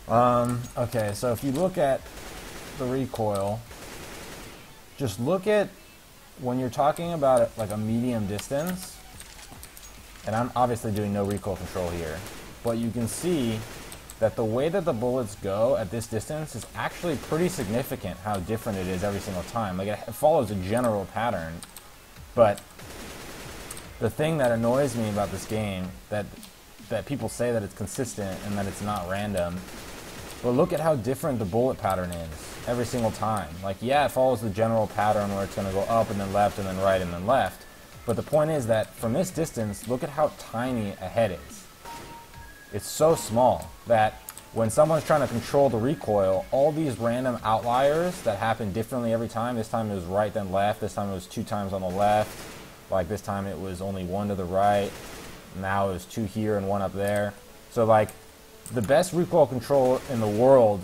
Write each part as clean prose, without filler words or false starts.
Okay, so if you look at the recoil, just look at when you're talking about it like a medium distance, and I'm obviously doing no recoil control here, but you can see that the way that the bullets go at this distance is actually pretty significant how different it is every single time. Like, it follows a general pattern, but the thing that annoys me about this game, that people say that it's consistent and that it's not random, but look at how different the bullet pattern is every single time. Like, yeah, it follows the general pattern where it's going to go up and then left and then right and then left, but the point is that from this distance, look at how tiny a head is. It's so small that when someone's trying to control the recoil, all these random outliers that happen differently every time, this time it was right then left, this time it was 2 times on the left, like this time it was only 1 to the right, now it was 2 here and 1 up there. So like, the best recoil control in the world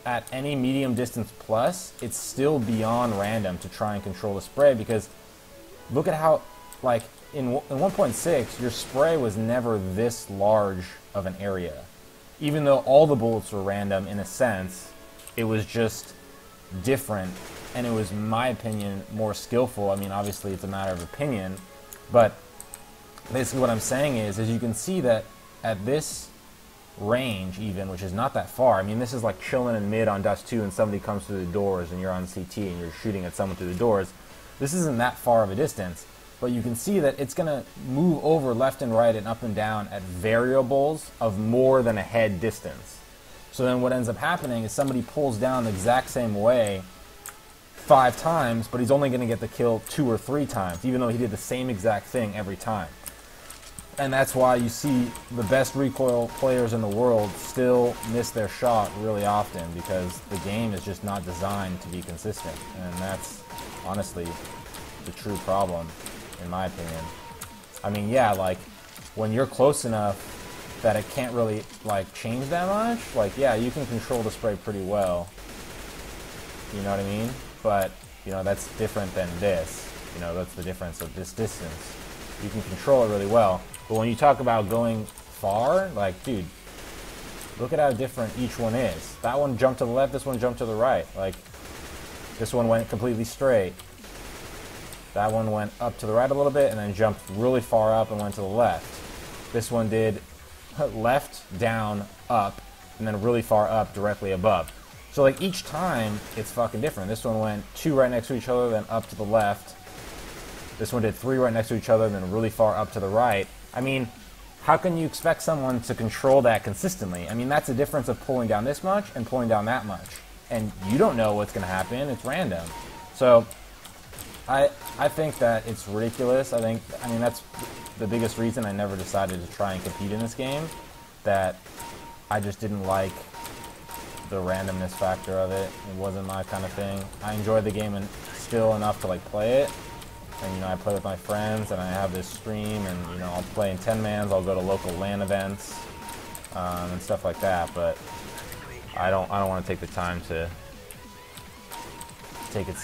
at any medium distance plus, it's still beyond random to try and control the spray, because look at how, like, in 1.6, your spray was never this large of an area. Even though all the bullets were random in a sense, it was just different, and it was, in my opinion, more skillful. I mean, obviously it's a matter of opinion, but basically what I'm saying is you can see that at this range even, which is not that far, I mean, this is like chilling in mid on Dust 2 and somebody comes through the doors and you're on CT and you're shooting at someone through the doors. This isn't that far of a distance, but you can see that it's going to move over left and right and up and down at variables of more than a head distance. So then what ends up happening is somebody pulls down the exact same way 5 times, but he's only going to get the kill 2 or 3 times, even though he did the same exact thing every time. And that's why you see the best recoil players in the world still miss their shot really often, because the game is just not designed to be consistent. And that's honestly the true problem, in my opinion. I mean, yeah, like, when you're close enough that it can't really, like, change that much, like, yeah, you can control the spray pretty well. You know what I mean? But, you know, that's different than this. You know, that's the difference of this distance. You can control it really well. But when you talk about going far, like, dude, look at how different each one is. That one jumped to the left, this one jumped to the right. Like, this one went completely straight. That one went up to the right a little bit and then jumped really far up and went to the left. This one did left, down, up, and then really far up directly above. So, like, each time, it's fucking different. This one went 2 right next to each other, then up to the left. This one did 3 right next to each other, then really far up to the right. I mean, how can you expect someone to control that consistently? I mean, that's the difference of pulling down this much and pulling down that much. And you don't know what's going to happen. It's random. So, I think that it's ridiculous. I mean, that's the biggest reason I never decided to try and compete in this game. That I just didn't like the randomness factor of it. It wasn't my kind of thing. I enjoy the game and still enough to, like, play it. And, you know, I play with my friends, and I have this stream, and, you know, I'll play in 10-mans, I'll go to local LAN events, and stuff like that, but I don't want to take the time to take it seriously.